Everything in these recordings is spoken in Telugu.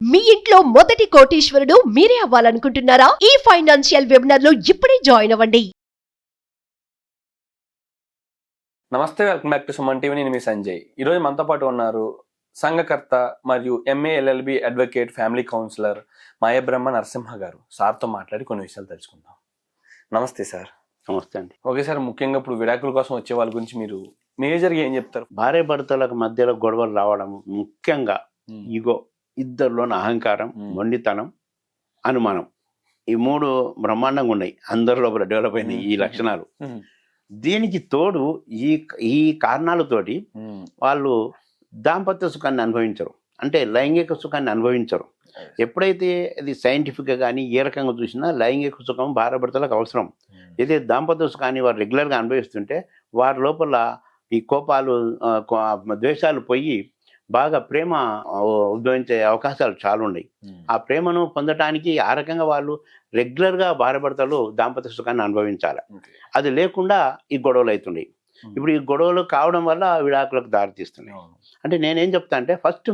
మీ ఇంట్లో మొదటి కోటీశ్వరుడు మీరే అవ్వాలనుకుంటున్నారా? ఈ ఫైనాన్షియల్ వెబినార్ లో ఇప్పుడే జాయిన్ అవ్వండి. నమస్తే, welcome back to Suman TV. నేను మీ సంజయ్. ఈరోజు మనతో పాటు ఉన్నారు సంఘకర్త మరియు MA LLB advocate, family counsellor Mayabrahma Narasimha గారు. సార్తో మాట్లాడి కొన్ని విషయాలు తెలుసుకుందాం. నమస్తే సార్. నమస్తే అండి. ఓకే సార్, ముఖ్యంగా ఇప్పుడు విడాకుల కోసం వచ్చే వాళ్ళ గురించి మీరు మేజర్గా ఏం చెప్తారు? భార్య భర్తలకు మధ్యలో గొడవలు రావడం ముఖ్యంగా ఈగో, ఇద్దరిలోని అహంకారం, మొండితనం, అనుమానం, ఈ మూడు బ్రహ్మాండంగా ఉన్నాయి. అందరి లోపల డెవలప్ అయినాయి ఈ లక్షణాలు. దీనికి తోడు ఈ ఈ కారణాలతోటి వాళ్ళు దాంపత్య సుఖాన్ని అనుభవించరు, అంటే లైంగిక సుఖాన్ని అనుభవించరు. ఎప్పుడైతే అది సైంటిఫిక్గా కానీ ఏ రకంగా చూసినా లైంగిక సుఖం భార్య భర్తలకు అవసరం. ఏదైతే దాంపత్య సుఖాన్ని వారు రెగ్యులర్గా అనుభవిస్తుంటే వారి లోపల ఈ కోపాలు, ద్వేషాలు పోయి బాగా ప్రేమ ఉద్భవించే అవకాశాలు చాలా ఉన్నాయి. ఆ ప్రేమను పొందటానికి ఆ రకంగా వాళ్ళు రెగ్యులర్గా భార్య భర్తలు దాంపత్య సుఖాన్ని అనుభవించాలి. అది లేకుండా ఈ గొడవలు అవుతున్నాయి. ఇప్పుడు ఈ గొడవలు కావడం వల్ల విడాకులకు దారితీస్తున్నాయి. అంటే నేనేం చెప్తా అంటే, ఫస్ట్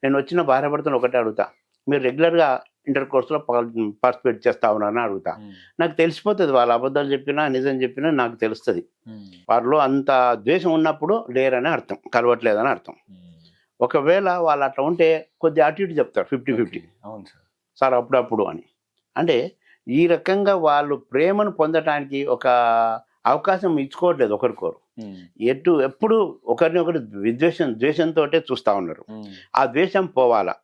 నేను వచ్చిన భార్య భర్తను ఒకటే అడుగుతా, మీరు రెగ్యులర్గా ఇంటర్ కోర్సులో పార్టిసిపేట్ చేస్తా ఉన్నారని అడుగుతా. నాకు తెలిసిపోతుంది, వాళ్ళు అబద్ధాలు చెప్పినా నిజం చెప్పినా నాకు తెలుస్తుంది. వారిలో అంత ద్వేషం ఉన్నప్పుడు లేరని అర్థం, కలవట్లేదని అర్థం. ఒకవేళ వాళ్ళు అట్లా ఉంటే కొద్ది అటు ఇటు చెప్తారు, 50-50. అవును సార్ అప్పుడప్పుడు అని. అంటే ఈ రకంగా వాళ్ళు ప్రేమను పొందటానికి ఒక అవకాశం ఇచ్చుకోవట్లేదు ఒకరికొరు. ఎప్పుడు ఒకరినొకరు ద్వేషంతో చూస్తూ ఉన్నారు. ఆ ద్వేషం పోవాలా,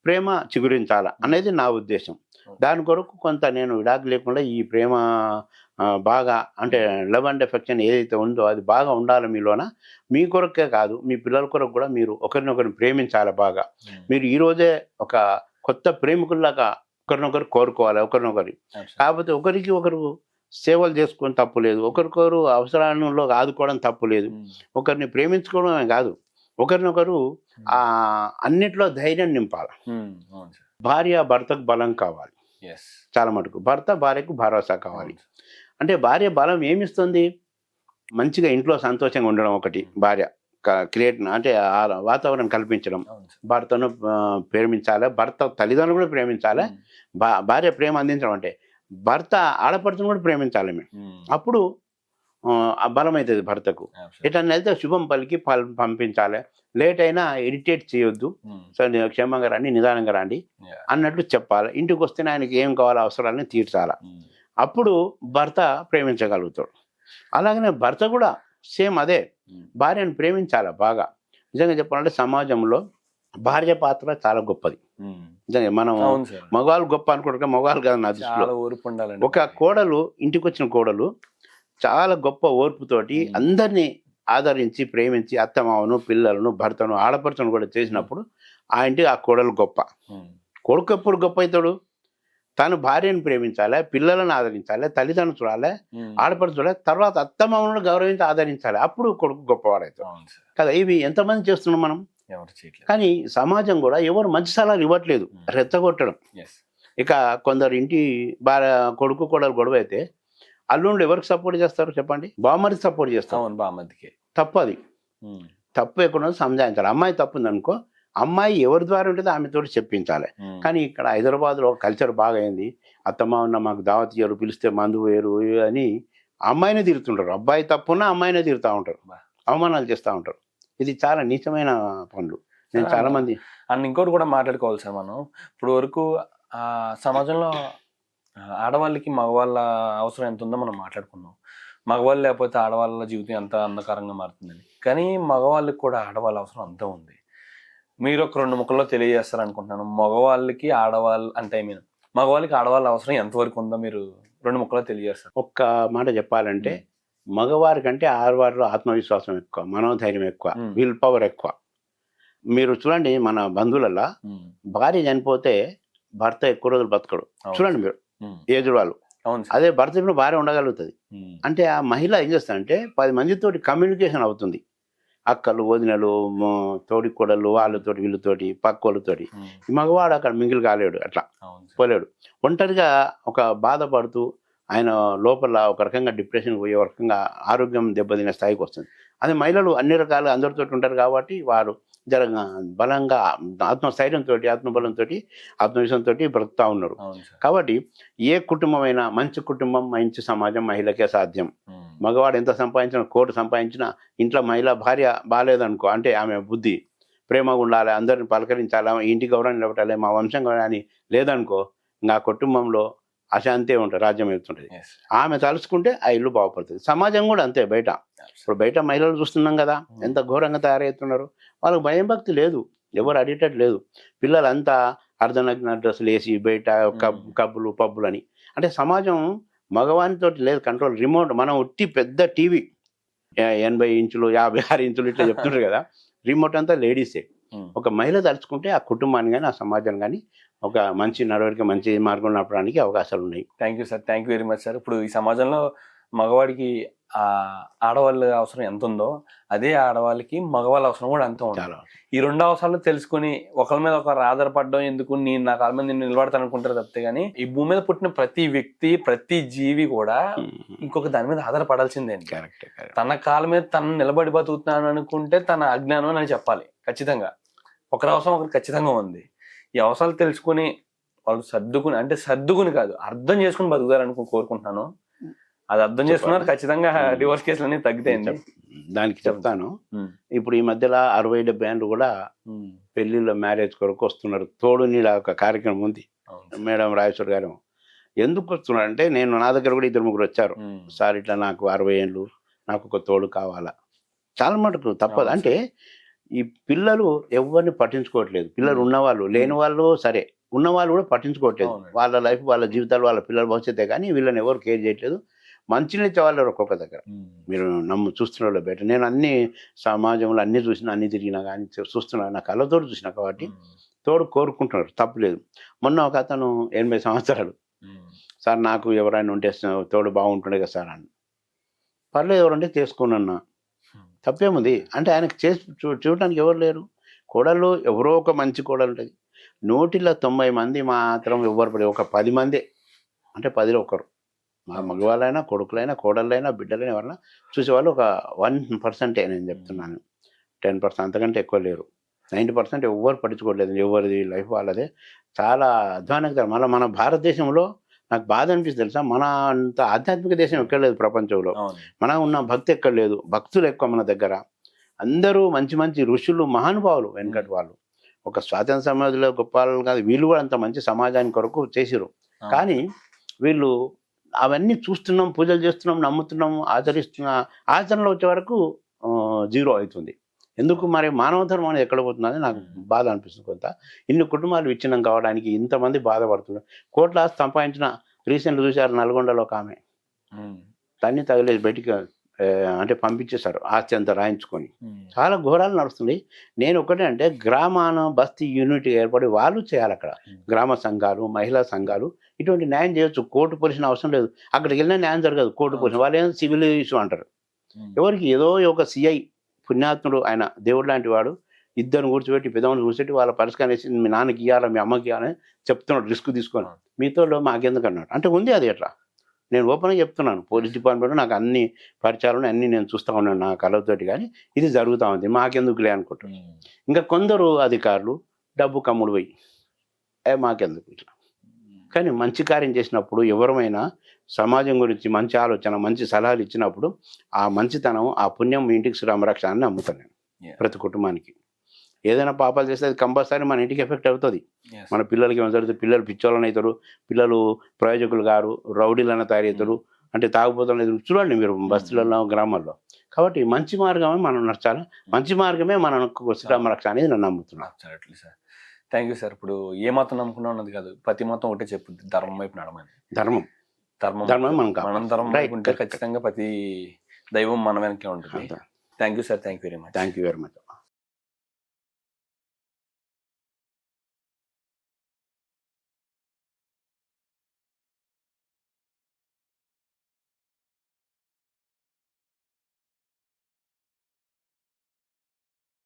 ప్రేమ చిగురించాలా అనేది నా ఉద్దేశం. దాని కొరకు కొంత నేను విడాకు లేకుండా ఈ ప్రేమ బాగా, అంటే లవ్ అండ్ ఎఫెక్షన్ ఏదైతే ఉందో అది బాగా ఉండాలి మీలోన. మీ కొరకే కాదు, మీ పిల్లల కొరకు కూడా మీరు ఒకరినొకరిని ప్రేమించాలి బాగా. మీరు ఈరోజే ఒక కొత్త ప్రేమికుల్లాగా ఒకరినొకరు కోరుకోవాలి ఒకరినొకరి. కాకపోతే ఒకరికి ఒకరు సేవలు చేసుకొని తప్పు లేదు, ఒకరికొకరు అవసరాలలో ఆదుకోవడం తప్పు లేదు. ఒకరిని ప్రేమించుకోవడమే కాదు, ఒకరినొకరు అన్నిట్లో ధైర్యం నింపాలి. భార్య భర్తకు బలం కావాలి చాలా మటుకు, భర్త భార్యకు భరోసా కావాలి. అంటే భార్య బలం ఏమిస్తుంది? మంచిగా ఇంట్లో సంతోషంగా ఉండడం ఒకటి, భార్య క్రియేట్ అంటే ఆ వాతావరణం కల్పించడం. భర్తను ప్రేమించాలి, భర్త తల్లిదండ్రులు కూడా ప్రేమించాలి. భార్య ప్రేమ అందించడం అంటే భర్త ఆడపడుతును కూడా ప్రేమించాలి. అప్పుడు బలం అవుతుంది భర్తకు. ఎట్లా అయితే శుభం పలికి పంపించాలి. లేట్ అయినా ఇరిటేట్ చేయొద్దు, సరే క్షేమంగా రండి, నిదానంగా రండి అన్నట్లు చెప్పాలి. ఇంటికి వస్తేనే ఆయనకి ఏం కావాలో అవసరాలని తీర్చాలి. అప్పుడు భర్త ప్రేమించగలుగుతాడు. అలాగనే భర్త కూడా సేమ్ అదే, భార్యను ప్రేమించాలి బాగా. నిజంగా చెప్పాలంటే సమాజంలో భార్య పాత్ర చాలా గొప్పది. నిజంగా మనం మగవాళ్ళు గొప్ప అనుకుంటే మగవాళ్ళు కాదు నా దృష్టిలో. ఒక కోడలు, ఇంటికి వచ్చిన కోడలు చాలా గొప్ప ఓర్పుతోటి అందరినీ ఆదరించి ప్రేమించి అత్తమామను, పిల్లలను, భర్తను, ఆడపడుచును కూడా చేసినప్పుడు ఆ ఇంటికి ఆ కోడలు గొప్ప. కొడుకు ఎప్పుడు గొప్ప అవుతాడు? తను భార్యను ప్రేమించాలి, పిల్లలను ఆదరించాలి, తల్లిదండ్రులు చూడాలి, ఆడపడుచు చూడాలి, తర్వాత అత్తమామను గౌరవించి ఆదరించాలి. అప్పుడు కొడుకు గొప్పవాడవుతాడు కదా. ఇవి ఎంతమంది చేస్తున్నాం మనం? కానీ సమాజం కూడా ఎవరు మంచి సలహాలు ఇవ్వట్లేదు, రెచ్చగొట్టడం. ఇక కొందరు ఇంటి భార్య కొడుకు కోడలు గొడవ అయితే అల్లుండి ఎవరికి సపోర్ట్ చేస్తారు చెప్పండి? బామ్మడికి సపోర్ట్ చేస్తారు. బామ్మదికి తప్పు. అది తప్పు ఎక్కడ సంజాయించాలి. అమ్మాయి తప్పుంది అనుకో, అమ్మాయి ఎవరి ద్వారా ఉంటుందో ఆమెతో చెప్పించాలి. కానీ ఇక్కడ హైదరాబాద్లో కల్చర్ బాగా అయింది, అత్తమ్మ ఉన్న మాకు దావత్ ఇయ్యరు, పిలిస్తే మందు వేరు అని అమ్మాయినే తిరుగుతుంటారు. అబ్బాయి తప్పున్నా అమ్మాయినే తిరుగుతూ ఉంటారు, అవమానాలు చేస్తూ ఉంటారు. ఇది చాలా నీచమైన పనులు. నేను చాలా మంది అండ్ ఇంకోటి కూడా మాట్లాడుకోవాలి సార్. మనం ఇప్పుడు వరకు సమాజంలో ఆడవాళ్ళకి మగవాళ్ళ అవసరం ఎంత ఉందో మనం మాట్లాడుకున్నాం. మగవాళ్ళు లేకపోతే ఆడవాళ్ళ జీవితం ఎంత అంధకారంగా మారుతుందని. కానీ మగవాళ్ళకి కూడా ఆడవాళ్ళ అవసరం అంతా ఉంది. మీరు ఒక 2 ముక్కల్లో తెలియజేస్తారు అనుకుంటున్నాను. మగవాళ్ళకి ఆడవాళ్ళు అంటే మగవాళ్ళకి ఆడవాళ్ళ అవసరం ఎంతవరకు ఉందో మీరు 2 ముక్కల్లో తెలియజేస్తారు. ఒక్క మాట చెప్పాలంటే, మగవారి కంటే ఆడవారిలో ఆత్మవిశ్వాసం ఎక్కువ, మనోధైర్యం ఎక్కువ, విల్ పవర్ ఎక్కువ. మీరు చూడండి, మన బంధువులలో భార్య చనిపోతే భర్త ఎక్కువ రోజులు బతకడు. చూడండి మీరు ఏజ్ వాళ్ళు. అదే భర్త ఇప్పుడు భార్య ఉండగలుగుతుంది. అంటే ఆ మహిళ ఏం చేస్తారంటే 10 మందితోటి కమ్యూనికేషన్ అవుతుంది. అక్కలు, వదినలు, తోడి కోడలు, వాళ్ళతోటి, వీళ్ళతోటి, పక్క వాళ్ళతోటి. ఈ మగవాడు అక్కడ మింగిల్ కాలేడు, అట్లా పోలేడు. ఒంటరిగా ఒక బాధపడుతూ ఆయన లోపల ఒక రకంగా డిప్రెషన్ పోయి ఒక రకంగా ఆరోగ్యం దెబ్బతినే స్థాయికి వస్తుంది. అదే మహిళలు అన్ని రకాలుగా అందరితో ఉంటారు కాబట్టి వారు బలంగా ఆత్మస్థైర్యంతో ఆత్మబలంతో ఆత్మవిశ్వాసంతో బ్రతుకుతా ఉన్నారు. అవును సార్. కాబట్టి ఏ కుటుంబమైనా మంచి కుటుంబం మంచి సమాజం మహిళకే సాధ్యం. మగవాడు ఎంత సంపాదించినా కోటి సంపాదించినా ఇంట్లో మహిళ భార్య బాగాలేదనుకో అంటే ఆమె బుద్ధి ప్రేమగా ఉండాలి, అందరిని పలకరించాలి, ఇంటి గౌరవం నిలబెట్టాలి, మా వంశం గౌరవాన్ని లేదనుకో ఇంకా ఆ కుటుంబంలో అశాంతే ఉంటుంది, రాజ్యం వెళ్తుంటుంది. ఆమె తలుచుకుంటే ఆ ఇల్లు బాగుపడుతుంది. సమాజం కూడా అంతే. బయట ఇప్పుడు బయట మహిళలు చూస్తున్నాం కదా ఎంత ఘోరంగా తయారవుతున్నారు. వాళ్ళకి భయం భక్తి లేదు, ఎవరు అడిగేటట్టు లేదు. పిల్లలంతా అర్ధనగ్న డ్రెస్సులు వేసి బయట కబ్బులు పబ్బులు అని. అంటే సమాజం మగవానితో లేదు కంట్రోల్. రిమోట్ మనం ఉట్టి పెద్ద టీవీ 80 ఇంచులు 56 ఇంచులు ఇట్లా చెప్తుంటారు కదా, రిమోట్ అంతా లేడీసే. ఒక మహిళ తలుచుకుంటే ఆ కుటుంబాన్ని కానీ ఆ సమాజాన్ని కానీ ఒక మంచి నడవడిక మంచి మార్గం నడపడానికి అవకాశాలు ఉన్నాయి. Thank you sir, thank you very much sir. ఇప్పుడు ఈ సమాజంలో మగవాడికి ఆడవాళ్ళ అవసరం ఎంత ఉందో అదే ఆడవాళ్ళకి మగవాళ్ళ అవసరం కూడా అంత ఉంది. ఈ రెండు అవసరాలు తెలుసుకుని ఒకరి మీద ఒకరు ఆధారపడడం ఎందుకు, నేను నా కాళ్ళ మీద నేను నిలబడతాను అనుకుంటారు తప్పితే కానీ ఈ భూమి మీద పుట్టిన ప్రతి వ్యక్తి ప్రతి జీవి కూడా ఇంకొక దాని మీద ఆధారపడాల్సిందే. తన కాళ్ళ మీద తను నిలబడి బతుకుతున్నాను అనుకుంటే తన అజ్ఞానం అని చెప్పాలి. ఖచ్చితంగా ఒకరి అవసరం ఒకరికి ఖచ్చితంగా ఉంది. ఈ అవసరాలు తెలుసుకుని వాళ్ళు సర్దుకుని కాదు అర్థం చేసుకుని బతుకుతారని కోరుకుంటున్నాను. అది అర్థం చేసుకున్నారు ఖచ్చితంగా డివోర్స్ కేసులు అనేవి తగ్గుతాయండి. దానికి చెప్తాను. ఇప్పుడు ఈ మధ్యలో 60-70 ఏళ్ళు కూడా పెళ్లిళ్ళ మ్యారేజ్ కొరకు వస్తున్నారు. తోడు నీడ ఒక కార్యక్రమం ఉంది మేడం రాజేశ్వర్ గారు. ఎందుకు వస్తున్నారు అంటే నా దగ్గర కూడా 2-3 వచ్చారు. సార్ ఇట్లా నాకు 60 ఏళ్ళు నాకు ఒక తోడు కావాలా. చాలా మటుకు తప్పదు. అంటే ఈ పిల్లలు ఎవరిని పట్టించుకోవట్లేదు. పిల్లలు ఉన్నవాళ్ళు లేని వాళ్ళు సరే, ఉన్నవాళ్ళు కూడా పట్టించుకోవట్లేదు. వాళ్ళ లైఫ్ వాళ్ళ జీవితాలు వాళ్ళ పిల్లల భవిష్యత్తే కానీ వీళ్ళని ఎవరు కేర్ చేయట్లేదు. మంచిని ఇచ్చేవాళ్ళు ఒక్కొక్క దగ్గర. మీరు చూస్తున్న బయట నేను అన్ని సమాజంలో అన్ని చూసినా అన్ని తిరిగినా కానీ చూస్తున్నా, నా కళ్ళతోడు చూసినా కాబట్టి తోడు కోరుకుంటున్నారు, తప్పులేదు. మొన్న ఒక అతను 80 సంవత్సరాలు, సార్ నాకు ఎవరైనా ఉంటే తోడు బాగుంటుండే కదా సార్ అని. పర్లేదు ఎవరంటే చేసుకున్నా తప్పేముంది అంటే ఆయనకు చేసి చూడటానికి ఎవరు లేరు. కోడళ్ళు ఎవరో ఒక మంచి కోడలు ఉంటుంది. 190 మంది మాత్రం ఎవరు పడి ఒక 10 మందే అంటే 10లో ఒకరు. మా మగవాళ్ళైనా కొడుకులైనా కోడళ్ళైనా బిడ్డలైనా ఎవరైనా చూసేవాళ్ళు ఒక 1% నేను చెప్తున్నాను. 10% అంతకంటే ఎక్కువ లేరు. 90% ఎవరు పట్టించుకోవట్లేదు. ఎవరిది లైఫ్ వాళ్ళదే. చాలా అధ్వానంగా మళ్ళీ మన భారతదేశంలో నాకు బాధ అనిపిస్తుంది తెలుసా, మన అంత ఆధ్యాత్మిక దేశం ఎక్కడ లేదు ప్రపంచంలో. మన ఉన్న భక్తి ఎక్కడ లేదు, భక్తులు ఎక్కువ మన దగ్గర. అందరూ మంచి మంచి ఋషులు మహానుభావులు వెనకటి వాళ్ళు. ఒక స్వాతంత్ర సమాజంలో గొప్ప వాళ్ళు కాదు, వీళ్ళు కూడా అంత మంచి సమాజానికి కొరకు చేసిరు. కానీ వీళ్ళు అవన్నీ చూస్తున్నాం, పూజలు చేస్తున్నాం, నమ్ముతున్నాం, ఆచరణలో వచ్చే వరకు 0 అవుతుంది. ఎందుకు మరి మానవ ధర్మం అనేది ఎక్కడ పోతుందని నాకు బాధ అనిపిస్తుంది. కొంత ఇన్ని కుటుంబాలు విచ్ఛిన్నం కావడానికి ఇంతమంది బాధపడుతున్నారు. కోట్ల ఆస్తి సంపాదించిన రీసెంట్ చూశారు నల్గొండలో ఒక ఆమె తన్ని తగిలేసి బయటికి అంటే పంపించేశారు ఆస్తి అంతా రాయించుకొని. చాలా ఘోరాలు నడుస్తున్నాయి. నేను ఒకటే అంటే గ్రామాన బస్తీ యూనిటీ ఏర్పడి వాళ్ళు చేయాలి. అక్కడ గ్రామ సంఘాలు మహిళా సంఘాలు ఇటువంటి న్యాయం చేయొచ్చు. కోర్టు పొజిషన్ అవసరం లేదు. అక్కడికి వెళ్ళినా న్యాయం జరగదు. కోర్టు పొజిషన్ వాళ్ళు ఏదో సివిల్ ఇష్యూ అంటారు. ఎవరికి ఏదో ఒక సిఐ పుణ్యాత్ముడు ఆయన దేవుడు లాంటి వాడు ఇద్దరు కూర్చోబెట్టి పెద్దవాళ్ళు కూర్చోబెట్టి వాళ్ళ పరిష్కారం వేసి మీ నాన్నకి ఇవ్వాలా మీ అమ్మకి ఇవ్వాలని చెప్తున్నాడు. రిస్క్ తీసుకొని మీతో మాకెందుకు అన్నాడు. అంటే ఉంది అది ఎట్లా. నేను ఓపెన్గా చెప్తున్నాను. పోలీస్ డిపార్ట్మెంట్ నాకు అన్ని పరిచయాలు అన్నీ నేను చూస్తూ ఉన్నాను నా కళ్ళతోటి. కానీ ఇది జరుగుతూ ఉంది, మాకెందుకులే అనుకుంటాను. ఇంకా కొందరు అధికారులు డబ్బు కమ్ముడు పోయి మాకెందుకు ఇట్లా. కానీ మంచి కార్యం చేసినప్పుడు ఎవరమైనా సమాజం గురించి మంచి ఆలోచన మంచి సలహాలు ఇచ్చినప్పుడు ఆ మంచితనం ఆ పుణ్యం మీ ఇంటికి శ్రీరామరక్ష అని నమ్ముతాను నేను. ప్రతి కుటుంబానికి ఏదైనా పాపాలు చేస్తే అది కంపల్సరీ మన ఇంటికి ఎఫెక్ట్ అవుతుంది. మన పిల్లలకి ఏమైనా జరుగుతుంది, పిల్లలు పిచ్చోళ్ళని అవుతారు, పిల్లలు ప్రయోజకులు గారు రౌడీలన్న తయారవుతారు. అంటే తాగుపోతున్న చూడండి మీరు బస్తీలలో గ్రామాల్లో. కాబట్టి మంచి మార్గమే మనం నడచాలి. మంచి మార్గమే మనకు శ్రీరామరక్ష అనేది నేను నమ్ముతున్నాను. Sir thank you sir. ఇప్పుడు ఏ మతం నమ్ముకున్నా ఉన్నది కాదు, ప్రతి మతం ఒకటే చెప్పుద్ది, ధర్మం వైపు నడమని. ధర్మం మనం ధర్మం వైపు ఉంటే ఖచ్చితంగా ప్రతి దైవం మన వెనకే ఉంటుంది. Thank you sir, thank you very much. Thank you very much.